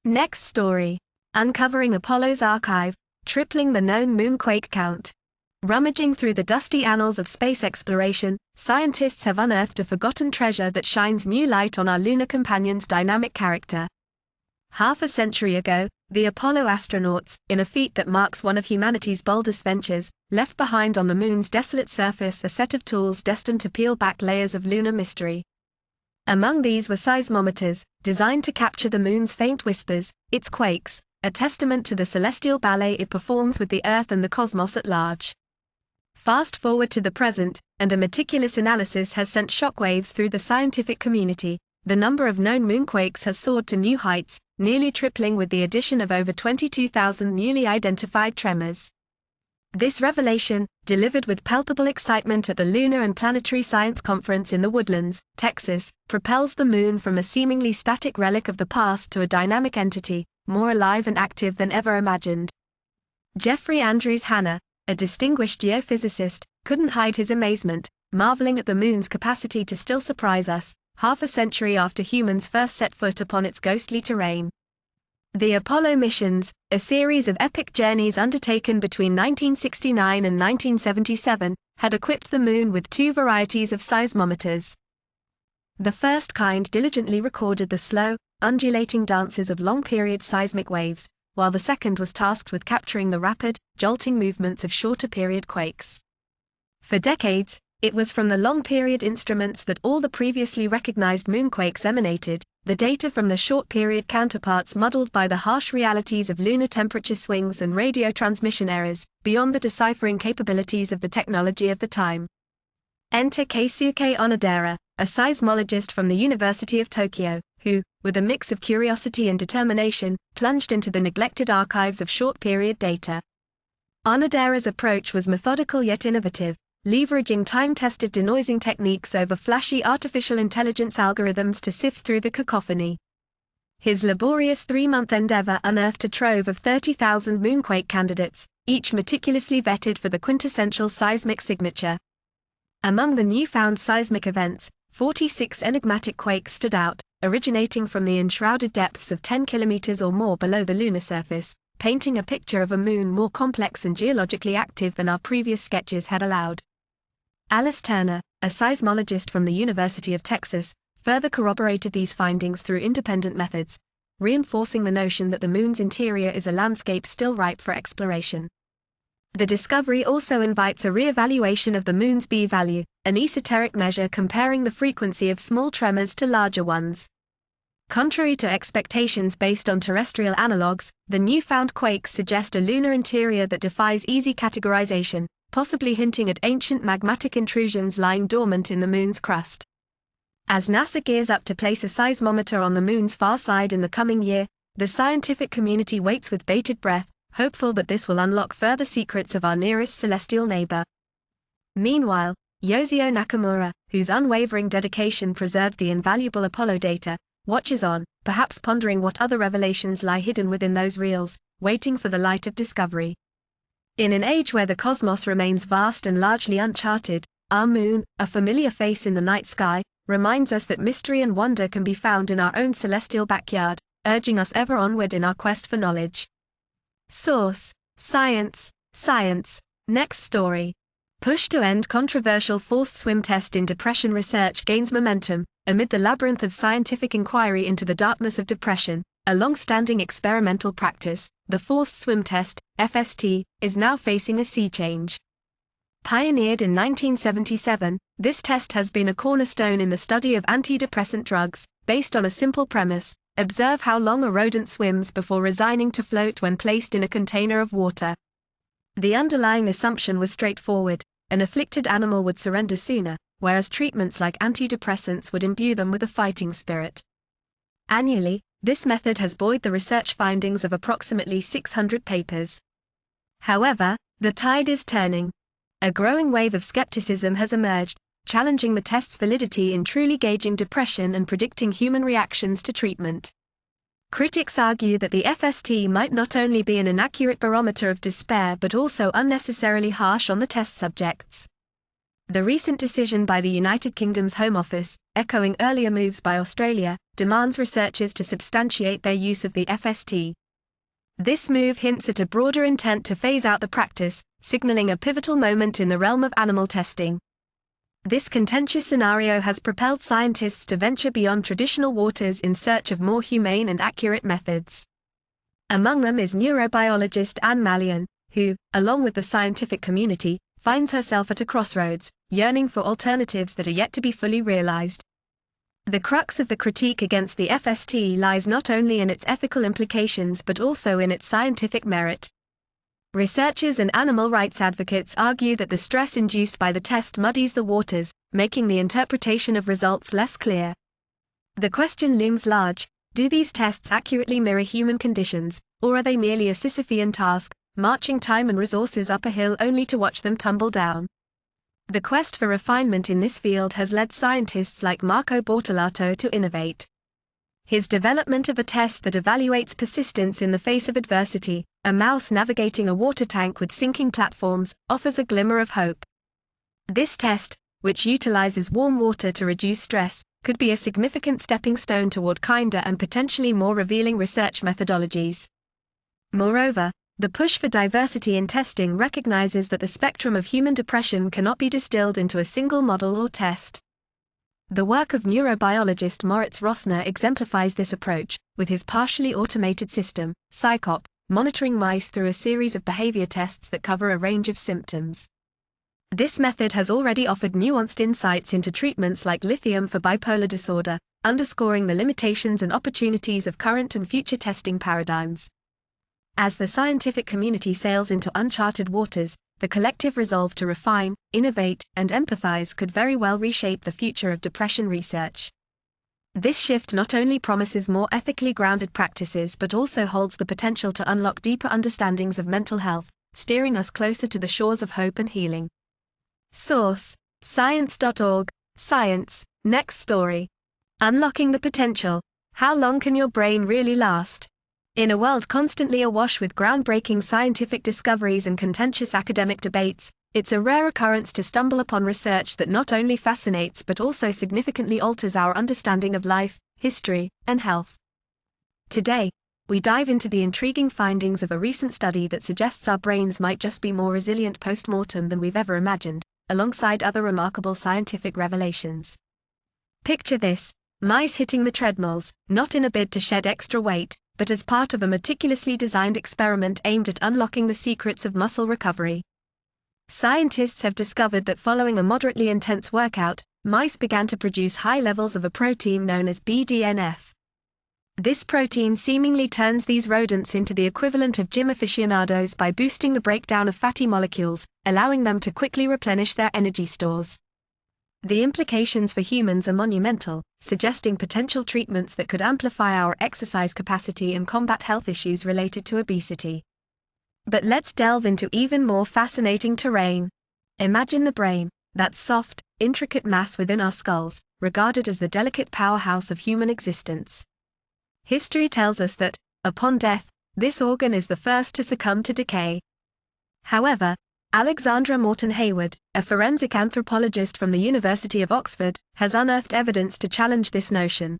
Next story. Uncovering Apollo's archive, tripling the known moonquake count. Rummaging through the dusty annals of space exploration, scientists have unearthed a forgotten treasure that shines new light on our lunar companion's dynamic character. Half a century ago, the Apollo astronauts, in a feat that marks one of humanity's boldest ventures, left behind on the moon's desolate surface a set of tools destined to peel back layers of lunar mystery. Among these were seismometers, designed to capture the moon's faint whispers, its quakes, a testament to the celestial ballet it performs with the Earth and the cosmos at large. Fast forward to the present, and a meticulous analysis has sent shockwaves through the scientific community. The number of known moonquakes has soared to new heights, nearly tripling with the addition of over 22,000 newly identified tremors. This revelation, delivered with palpable excitement at the Lunar and Planetary Science Conference in the Woodlands, Texas, propels the moon from a seemingly static relic of the past to a dynamic entity, more alive and active than ever imagined. Jeffrey Andrews Hanna, a distinguished geophysicist, couldn't hide his amazement, marveling at the moon's capacity to still surprise us, half a century after humans first set foot upon its ghostly terrain. The Apollo missions, a series of epic journeys undertaken between 1969 and 1977, had equipped the moon with two varieties of seismometers. The first kind diligently recorded the slow, undulating dances of long-period seismic waves, while the second was tasked with capturing the rapid, jolting movements of shorter-period quakes. For decades, it was from the long-period instruments that all the previously recognized moonquakes emanated, the data from the short-period counterparts muddled by the harsh realities of lunar temperature swings and radio transmission errors, beyond the deciphering capabilities of the technology of the time. Enter Keisuke Onodera, a seismologist from the University of Tokyo, who, with a mix of curiosity and determination, plunged into the neglected archives of short-period data. Onodera's approach was methodical yet innovative, leveraging time-tested denoising techniques over flashy artificial intelligence algorithms to sift through the cacophony. His laborious 3-month endeavor unearthed a trove of 30,000 moonquake candidates, each meticulously vetted for the quintessential seismic signature. Among the newfound seismic events, 46 enigmatic quakes stood out, originating from the enshrouded depths of 10 kilometers or more below the lunar surface, painting a picture of a moon more complex and geologically active than our previous sketches had allowed. Alice Turner, a seismologist from the University of Texas, further corroborated these findings through independent methods, reinforcing the notion that the moon's interior is a landscape still ripe for exploration. The discovery also invites a re-evaluation of the moon's B-value, an esoteric measure comparing the frequency of small tremors to larger ones. Contrary to expectations based on terrestrial analogues, the newfound quakes suggest a lunar interior that defies easy categorization, possibly hinting at ancient magmatic intrusions lying dormant in the moon's crust. As NASA gears up to place a seismometer on the moon's far side in the coming year, the scientific community waits with bated breath, hopeful that this will unlock further secrets of our nearest celestial neighbor. Meanwhile, Yosio Nakamura, whose unwavering dedication preserved the invaluable Apollo data, watches on, perhaps pondering what other revelations lie hidden within those reels, waiting for the light of discovery. In an age where the cosmos remains vast and largely uncharted, our moon, a familiar face in the night sky, reminds us that mystery and wonder can be found in our own celestial backyard, urging us ever onward in our quest for knowledge. Source: Science. Next story. Push to end controversial forced swim test in depression research gains momentum. Amid the labyrinth of scientific inquiry into the darkness of depression, a long-standing experimental practice, the forced swim test, FST, is now facing a sea change. Pioneered in 1977, this test has been a cornerstone in the study of antidepressant drugs, based on a simple premise: observe how long a rodent swims before resigning to float when placed in a container of water. The underlying assumption was straightforward: an afflicted animal would surrender sooner, whereas treatments like antidepressants would imbue them with a fighting spirit. Annually, this method has buoyed the research findings of approximately 600 papers. However, the tide is turning. A growing wave of skepticism has emerged, challenging the test's validity in truly gauging depression and predicting human reactions to treatment. Critics argue that the FST might not only be an inaccurate barometer of despair but also unnecessarily harsh on the test subjects. The recent decision by the United Kingdom's Home Office, echoing earlier moves by Australia, demands researchers to substantiate their use of the FST. This move hints at a broader intent to phase out the practice, signaling a pivotal moment in the realm of animal testing. This contentious scenario has propelled scientists to venture beyond traditional waters in search of more humane and accurate methods. Among them is neurobiologist Anne Mallion, who, along with the scientific community, finds herself at a crossroads, yearning for alternatives that are yet to be fully realized. The crux of the critique against the FST lies not only in its ethical implications but also in its scientific merit. Researchers and animal rights advocates argue that the stress induced by the test muddies the waters, making the interpretation of results less clear. The question looms large: do these tests accurately mirror human conditions, or are they merely a Sisyphean task, marching time and resources up a hill only to watch them tumble down? The quest for refinement in this field has led scientists like Marco Bortolato to innovate. His development of a test that evaluates persistence in the face of adversity, a mouse navigating a water tank with sinking platforms, offers a glimmer of hope. This test, which utilizes warm water to reduce stress, could be a significant stepping stone toward kinder and potentially more revealing research methodologies. Moreover, the push for diversity in testing recognizes that the spectrum of human depression cannot be distilled into a single model or test. The work of neurobiologist Moritz Rossner exemplifies this approach, with his partially automated system, Scivi-Co, monitoring mice through a series of behavior tests that cover a range of symptoms. This method has already offered nuanced insights into treatments like lithium for bipolar disorder, underscoring the limitations and opportunities of current and future testing paradigms. As the scientific community sails into uncharted waters, the collective resolve to refine, innovate, and empathize could very well reshape the future of depression research. This shift not only promises more ethically grounded practices but also holds the potential to unlock deeper understandings of mental health, steering us closer to the shores of hope and healing. Source: science.org. Science. Next story. Unlocking the potential. How long can your brain really last? In a world constantly awash with groundbreaking scientific discoveries and contentious academic debates, it's a rare occurrence to stumble upon research that not only fascinates but also significantly alters our understanding of life, history, and health. Today, we dive into the intriguing findings of a recent study that suggests our brains might just be more resilient post-mortem than we've ever imagined, alongside other remarkable scientific revelations. Picture this: mice hitting the treadmills, not in a bid to shed extra weight, but as part of a meticulously designed experiment aimed at unlocking the secrets of muscle recovery. Scientists have discovered that following a moderately intense workout, mice began to produce high levels of a protein known as BDNF. This protein seemingly turns these rodents into the equivalent of gym aficionados by boosting the breakdown of fatty molecules, allowing them to quickly replenish their energy stores. The implications for humans are monumental, suggesting potential treatments that could amplify our exercise capacity and combat health issues related to obesity. But let's delve into even more fascinating terrain. Imagine the brain, that soft, intricate mass within our skulls, regarded as the delicate powerhouse of human existence. History tells us that, upon death, this organ is the first to succumb to decay. However, Alexandra Morton Hayward, a forensic anthropologist from the University of Oxford, has unearthed evidence to challenge this notion.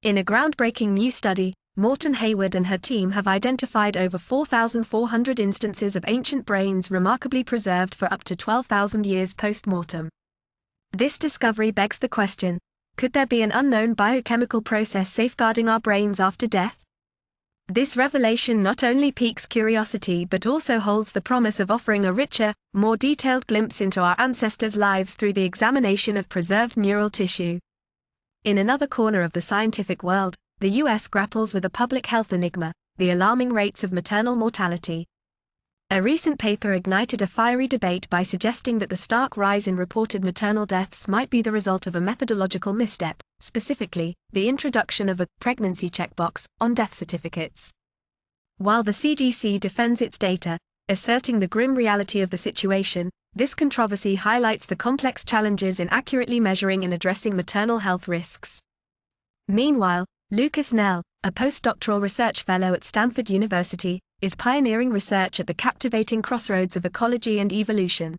In a groundbreaking new study, Morton Hayward and her team have identified over 4,400 instances of ancient brains remarkably preserved for up to 12,000 years post-mortem. This discovery begs the question: could there be an unknown biochemical process safeguarding our brains after death? This revelation not only piques curiosity but also holds the promise of offering a richer, more detailed glimpse into our ancestors' lives through the examination of preserved neural tissue. In another corner of the scientific world, the US grapples with a public health enigma: the alarming rates of maternal mortality. A recent paper ignited a fiery debate by suggesting that the stark rise in reported maternal deaths might be the result of a methodological misstep, specifically, the introduction of a pregnancy checkbox on death certificates. While the CDC defends its data, asserting the grim reality of the situation, this controversy highlights the complex challenges in accurately measuring and addressing maternal health risks. Meanwhile, Lucas Nell, a postdoctoral research fellow at Stanford University, is pioneering research at the captivating crossroads of ecology and evolution.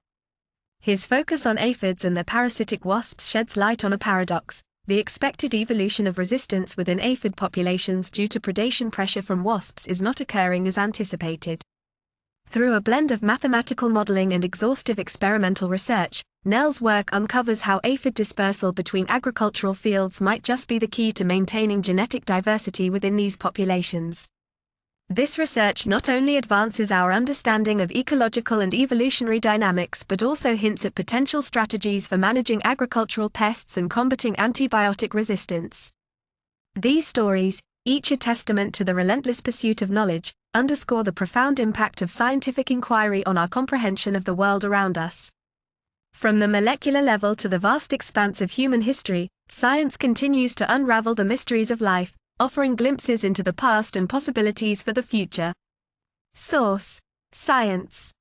His focus on aphids and their parasitic wasps sheds light on a paradox: the expected evolution of resistance within aphid populations due to predation pressure from wasps is not occurring as anticipated. Through a blend of mathematical modeling and exhaustive experimental research, Nell's work uncovers how aphid dispersal between agricultural fields might just be the key to maintaining genetic diversity within these populations. This research not only advances our understanding of ecological and evolutionary dynamics but also hints at potential strategies for managing agricultural pests and combating antibiotic resistance. These stories, each a testament to the relentless pursuit of knowledge, underscore the profound impact of scientific inquiry on our comprehension of the world around us. From the molecular level to the vast expanse of human history, science continues to unravel the mysteries of life, offering glimpses into the past and possibilities for the future. Source: Science.